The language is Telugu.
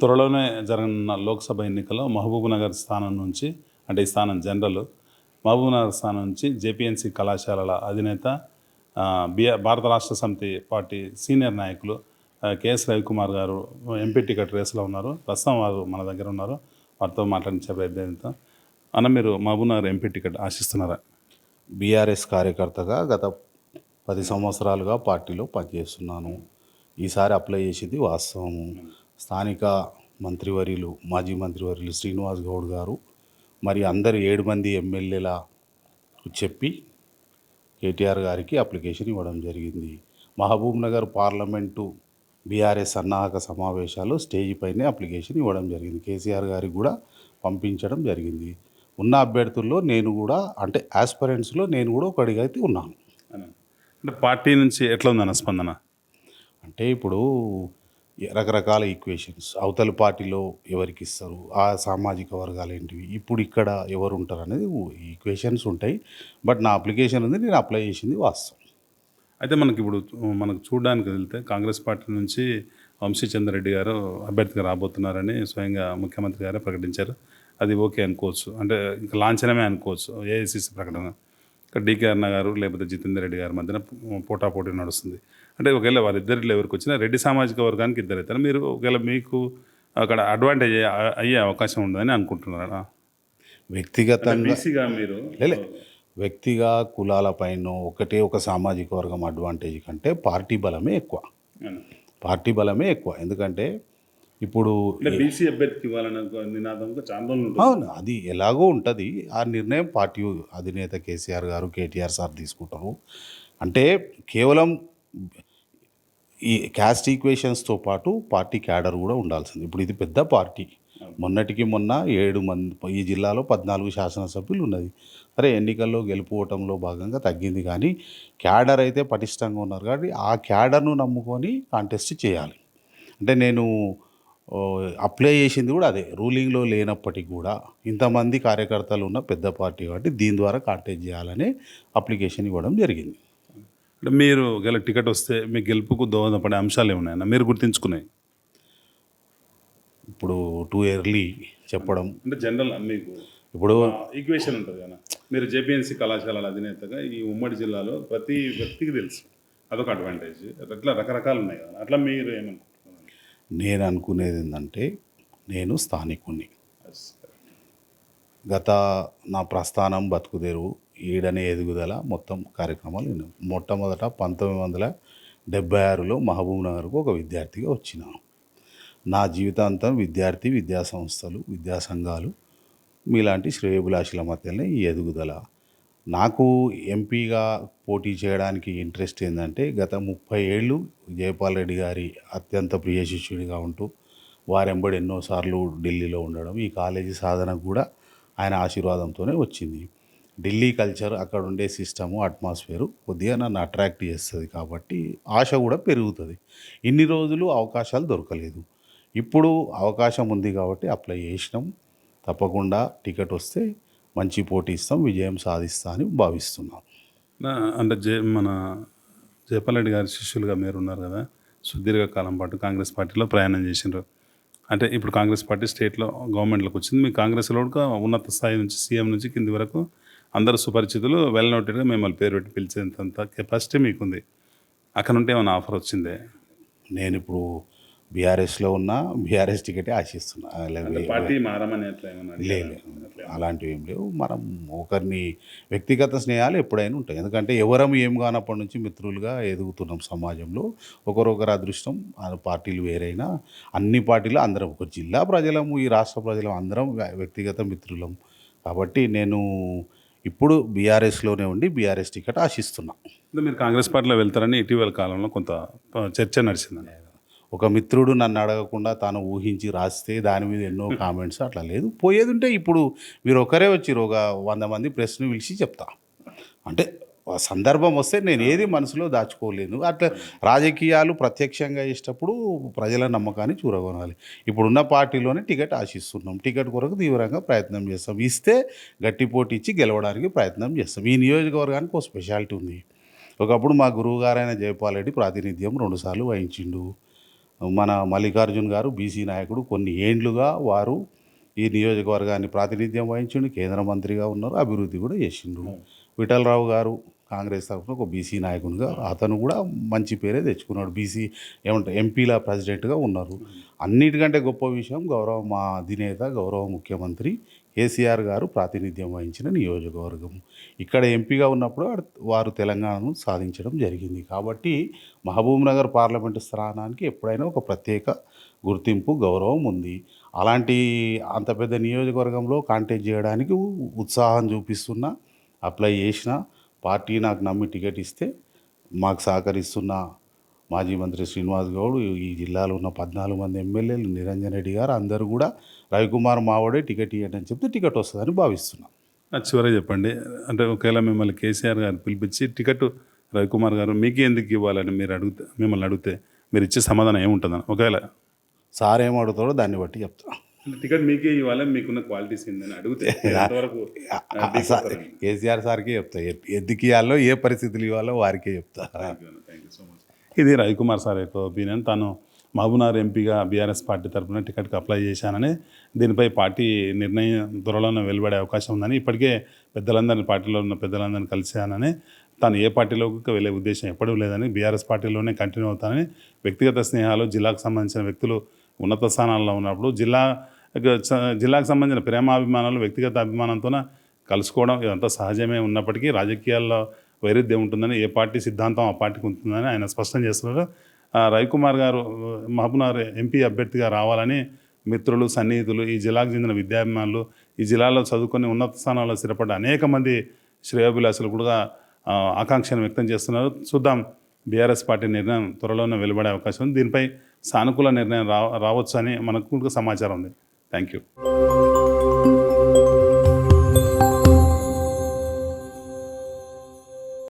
త్వరలోనే జరగనున్న లోక్సభ ఎన్నికల్లో మహబూబ్నగర్ స్థానం నుంచి, అంటే ఈ స్థానం జనరల్ మహబూబ్నగర్ స్థానం నుంచి జేపీఎన్సీ కళాశాలల అధినేత భారత రాష్ట్ర సమితి పార్టీ సీనియర్ నాయకులు కేఎస్ రవికుమార్ గారు ఎంపీ టికెట్ రేసులో ఉన్నారు. ప్రస్తుతం వారు మన దగ్గర ఉన్నారు. వారితో మాట్లాడించే ప్రయత్నం. అన్న, మీరు మహబూబ్నగర్ ఎంపీ టికెట్ ఆశిస్తున్నారా? బీఆర్ఎస్ కార్యకర్తగా గత 10 సంవత్సరాలుగా పార్టీలో పనిచేస్తున్నాను. ఈసారి అప్లై చేసింది వాస్తవము. స్థానిక మంత్రివర్యులు, మాజీ మంత్రివర్యులు శ్రీనివాస్ గౌడ్ గారు మరి అందరు 7 మంది ఎమ్మెల్యేల చెప్పి కేటీఆర్ గారికి అప్లికేషన్ ఇవ్వడం జరిగింది. మహబూబ్నగర్ పార్లమెంటు బీఆర్ఎస్ సన్నాహక సమావేశాలు స్టేజ్ పైనే అప్లికేషన్ ఇవ్వడం జరిగింది. కేసీఆర్ గారికి కూడా పంపించడం జరిగింది. ఉన్న అభ్యర్థుల్లో నేను కూడా, అంటే ఆస్పరెంట్స్లో నేను కూడా ఒకడిగా అయితే ఉన్నాను. అంటే పార్టీ నుంచి ఎట్లా ఉందన్న స్పందన? అంటే ఇప్పుడు రకరకాల ఈక్వేషన్స్, అవతల పార్టీలో ఎవరికి ఇస్తారు, ఆ సామాజిక వర్గాలు ఏంటివి, ఇప్పుడు ఇక్కడ ఎవరు ఉంటారు అనేది ఈక్వేషన్స్ ఉంటాయి. బట్ నా అప్లికేషన్ ఉంది, నేను అప్లై చేసింది వాస్తవం. అయితే మనకు చూడడానికి వెళ్తే కాంగ్రెస్ పార్టీ నుంచి వంశీచంద్రరెడ్డి గారు అభ్యర్థిగా రాబోతున్నారని స్వయంగా ముఖ్యమంత్రి గారే ప్రకటించారు. అది ఓకే అనుకోవచ్చు, అంటే ఇంకా లాంఛనమే అనుకోవచ్చు. ఏఐసిసి ప్రకటన. ఇక్కడ డీకే అన్న గారు లేకపోతే జితేందర్ రెడ్డి గారి మధ్యన పోటాపోటీ నడుస్తుంది. అంటే ఒకవేళ వారిద్దరిలో ఎవరికి వచ్చినా రెడ్డి సామాజిక వర్గానికి ఇద్దరు అవుతారు. మీరు ఒకవేళ మీకు అక్కడ అడ్వాంటేజ్ అయ్యే అవకాశం ఉండదని అనుకుంటున్నారా? వ్యక్తిగతంగా మీరు వ్యక్తిగా కులాలపైన ఒక సామాజిక వర్గం అడ్వాంటేజ్ కంటే పార్టీ బలమే ఎక్కువ. పార్టీ బలమే ఎక్కువ. ఎందుకంటే ఇప్పుడు బీసీ అభ్యర్థికి ఇవ్వాలన్న నినాదంగా చాలా అవును, అది ఎలాగో ఉంటుంది. ఆ నిర్ణయం పార్టీ అధినేత కేసీఆర్ గారు, కేటీఆర్ సార్ తీసుకుంటారు. అంటే కేవలం ఈ క్యాస్ట్ ఈక్వేషన్స్తో పాటు పార్టీ క్యాడర్ కూడా ఉండాల్సింది. ఇప్పుడు ఇది పెద్ద పార్టీ. మొన్నటికి మొన్న 7 మంది, ఈ జిల్లాలో 14 శాసనసభ్యులు ఉన్నది. సరే, ఎన్నికల్లో గెలుపుకోవటంలో భాగంగా తగ్గింది, కానీ క్యాడర్ అయితే పటిష్టంగా ఉన్నారు. కాబట్టి ఆ క్యాడర్ను నమ్ముకొని కాంటెస్ట్ చేయాలి. అంటే నేను అప్లై చేసింది కూడా అదే, రూలింగ్లో లేనప్పటికీ కూడా ఇంతమంది కార్యకర్తలు ఉన్న పెద్ద పార్టీ కాబట్టి దీని ద్వారా కాంటెస్ట్ చేయాలని అప్లికేషన్ ఇవ్వడం జరిగింది. అంటే మీరు టికెట్ వస్తే మీ గెలుపుకు దోహదపడే అంశాలు ఏమున్నాయన్న మీరు గుర్తించుకున్నాయి? ఇప్పుడు టూ ఎర్లీ చెప్పడం. అంటే జనరల్ మీకు ఇప్పుడు ఈక్వేషన్ ఉంటుంది కదా, మీరు జేపీఎన్సీ కళాశాలల అధినేతగా ఈ ఉమ్మడి జిల్లాలో ప్రతి వ్యక్తికి తెలుసు, అదొక అడ్వాంటేజ్. అట్లా రకరకాలు ఉన్నాయి కదా, అట్లా మీరు ఏమనుకుంటున్నారు? నేను అనుకునేది ఏంటంటే, నేను స్థానికుణ్ణి. గత నా ప్రస్థానం బతుకుదేరు ఈడనే ఎదుగుదల మొత్తం కార్యక్రమాలు విన్నాం. మొట్టమొదట 1976లో మహబూబ్నగర్కు ఒక విద్యార్థిగా వచ్చినాను. నా జీవితాంతం విద్యా సంస్థలు, విద్యా సంఘాలు, మీలాంటి శ్రేయోభిలాషుల మధ్యనే ఈ ఎదుగుదల. నాకు ఎంపీగా పోటీ చేయడానికి ఇంట్రెస్ట్ ఏంటంటే, గత 30 ఏళ్ళు జయపాల్ రెడ్డి గారి అత్యంత ప్రియ శిష్యుడిగా ఉంటూ వారెంబడి ఎన్నోసార్లు ఢిల్లీలో ఉండడం, ఈ కాలేజీ సాధనకు కూడా ఆయన ఆశీర్వాదంతోనే వచ్చింది. ఢిల్లీ కల్చర్, అక్కడ ఉండే సిస్టము, అట్మాస్ఫియరు కొద్దిగా నన్ను అట్రాక్ట్ చేస్తుంది. కాబట్టి ఆశ కూడా పెరుగుతుంది. ఇన్ని రోజులు అవకాశాలు దొరకలేదు. ఇప్పుడు అవకాశం ఉంది కాబట్టి అప్లై చేసినాం. తప్పకుండా టికెట్ వస్తే మంచి పోటీ ఇస్తాం, విజయం సాధిస్తా అని భావిస్తున్నాం. అంటే మన జయపాల్ రెడ్డి గారి శిష్యులుగా మీరు ఉన్నారు కదా, సుదీర్ఘకాలం పాటు కాంగ్రెస్ పార్టీలో ప్రయాణం చేసినారు. అంటే ఇప్పుడు కాంగ్రెస్ పార్టీ స్టేట్లో గవర్నమెంట్లోకి వచ్చింది. మీ కాంగ్రెస్లో కూడా ఉన్నత స్థాయి నుంచి, సీఎం నుంచి కింది వరకు అందరూ సుపరిచితులు, వెల్ నోటెడ్గా మిమ్మల్ని పేరు పెట్టి పిలిచేంత కెపాసిటీ మీకుంది. అక్కడ నుండి ఏమైనా ఆఫర్ వచ్చిందే? నేను ఇప్పుడు బీఆర్ఎస్లో ఉన్నా, బీఆర్ఎస్ టికెటే ఆశిస్తున్నా. పార్టీ మారమని లేదు, అలాంటివి ఏం లేవు. మనం ఒకరిని వ్యక్తిగత స్నేహాలు ఎప్పుడైనా ఉంటాయి. ఎందుకంటే ఎవరం ఏం కానప్పటి నుంచి మిత్రులుగా ఎదుగుతున్నాం సమాజంలో. ఒకరొకరు అదృష్టం, పార్టీలు వేరైనా అన్ని పార్టీలు అందరం, ఒక జిల్లా ప్రజలము, ఈ రాష్ట్ర ప్రజలం అందరం వ్యక్తిగత మిత్రులం. కాబట్టి నేను ఇప్పుడు బీఆర్ఎస్లోనే ఉండి బీఆర్ఎస్ టికెట్ ఆశిస్తున్నా. మీరు కాంగ్రెస్ పార్టీలో వెళ్తారని ఇటీవల కాలంలో కొంత చర్చ నడిచిందని. ఒక మిత్రుడు నన్ను అడగకుండా తాను ఊహించి రాస్తే దాని మీద ఎన్నో కామెంట్స్, అట్లా లేదు. పోయేది ఉంటే ఇప్పుడు మీరు ఒకరే వచ్చిరు, ఒక 100 మంది ప్రెస్ను పిలిచి చెప్తా. అంటే సందర్భం వస్తే నేను ఏది మనసులో దాచుకోలేను. అట్లా రాజకీయాలు ప్రత్యక్షంగా చేసేటప్పుడు ప్రజల నమ్మకాన్ని చూరగొనాలి. ఇప్పుడున్న పార్టీలోనే టికెట్ ఆశిస్తున్నాం. టికెట్ కొరకు తీవ్రంగా ప్రయత్నం చేస్తాం. ఇస్తే గట్టి పోటీ ఇచ్చి గెలవడానికి ప్రయత్నం చేస్తాం. ఈ నియోజకవర్గానికి ఒక స్పెషాలిటీ ఉంది. ఒకప్పుడు మా గురువు గారైన జయపాల్ రెడ్డి ప్రాతినిధ్యం 2 సార్లు వహించిండు. మన మల్లికార్జున్ గారు బీసీ నాయకుడు, కొన్ని ఏండ్లుగా వారు ఈ నియోజకవర్గాన్ని ప్రాతినిధ్యం వహించిండు, కేంద్ర మంత్రిగా ఉన్నారు, అభివృద్ధి కూడా చేసిండు. విఠలరావు గారు కాంగ్రెస్ తరఫున ఒక బీసీ నాయకునిగా అతను కూడా మంచి పేరే తెచ్చుకున్నాడు. బీసీ ఏమంటారు ఎంపీల ప్రెసిడెంట్గా ఉన్నారు. అన్నిటికంటే గొప్ప విషయం గౌరవ మా అధినేత గౌరవ ముఖ్యమంత్రి కేసీఆర్ గారు ప్రాతినిధ్యం వహించిన నియోజకవర్గం. ఇక్కడ ఎంపీగా ఉన్నప్పుడు వారు తెలంగాణను సాధించడం జరిగింది. కాబట్టి మహబూబ్ నగర్ పార్లమెంటు స్థానానికి ఎప్పుడైనా ఒక ప్రత్యేక గుర్తింపు, గౌరవం ఉంది. అలాంటి అంత పెద్ద నియోజకవర్గంలో కాంటెస్ట్ చేయడానికి ఉత్సాహం చూపిస్తున్నా, అప్లై చేసిన, పార్టీ నాకు నమ్మి టికెట్ ఇస్తే మాకు సహకరిస్తున్న మాజీ మంత్రి శ్రీనివాస్ గౌడ్, ఈ జిల్లాలో ఉన్న 14 మంది ఎమ్మెల్యేలు, నిరంజన్ రెడ్డి గారు అందరూ కూడా రవికుమార్ మావోడే టికెట్ ఇవ్వండి అని చెప్తే టికెట్ వస్తుందని భావిస్తున్నాం. చివరిగా చెప్పండి, అంటే ఒకవేళ మిమ్మల్ని కేసీఆర్ గారు పిలిపించి టికెట్ రవికుమార్ గారు మీకే ఎందుకు ఇవ్వాలని మిమ్మల్ని అడిగితే మీరు ఇచ్చే సమాధానం ఏముంటుందని? ఒకవేళ సార్ ఏం అడుగుతాడో దాన్ని బట్టి చెప్తా. టికెట్ మీకే ఇవ్వాలి, మీకున్న క్వాలిటీస్ ఏందని అడిగితే ఎంతవరకు కేసీఆర్ సార్కే చెప్తా. ఎందుకు ఇవ్వాలో, ఏ పరిస్థితులు ఇవ్వాలో వారికే చెప్తా. Thank you so much. ఇది రవికుమార్ సార్ యొక్క ఒపీనియన్. తాను మహబూబ్నగర్ ఎంపీగా బీఆర్ఎస్ పార్టీ తరఫున టికెట్కి అప్లై చేశానని, దీనిపై పార్టీ నిర్ణయం త్వరలోనే వెలువడే అవకాశం ఉందని, ఇప్పటికే పెద్దలందరినీ, పార్టీలో ఉన్న పెద్దలందరినీ కలిశానని, తాను ఏ పార్టీలోకి వెళ్ళే ఉద్దేశం ఎప్పుడూ లేదని, బీఆర్ఎస్ పార్టీలోనే కంటిన్యూ అవుతానని, వ్యక్తిగత స్నేహాలు, జిల్లాకు సంబంధించిన వ్యక్తులు ఉన్నత స్థానాల్లో ఉన్నప్పుడు జిల్లాకు సంబంధించిన ప్రేమాభిమానాలు, వ్యక్తిగత అభిమానంతోన కలుసుకోవడం ఇదంతా సహజమే ఉన్నప్పటికీ రాజకీయాల్లో వైరుధ్యం ఉంటుందని, ఏ పార్టీ సిద్ధాంతం ఆ పార్టీకి ఉంటుందని ఆయన స్పష్టం చేస్తున్నారు. రవికుమార్ గారు మహబూబ్నగర్ ఎంపీ అభ్యర్థిగా రావాలని మిత్రులు, సన్నిహితులు, ఈ జిల్లాకు చెందిన విద్యాభిమానులు, ఈ జిల్లాలో చదువుకొని ఉన్నత స్థానాల్లో స్థిరపడ్డ అనేక మంది శ్రేయోభిలాషులు కూడా ఆకాంక్షను వ్యక్తం చేస్తున్నారు. చూద్దాం, బీఆర్ఎస్ పార్టీ నిర్ణయం త్వరలోనే వెలువడే అవకాశం ఉంది. దీనిపై సానుకూల నిర్ణయం రావచ్చు అని మనకు సమాచారం ఉంది. Thank you.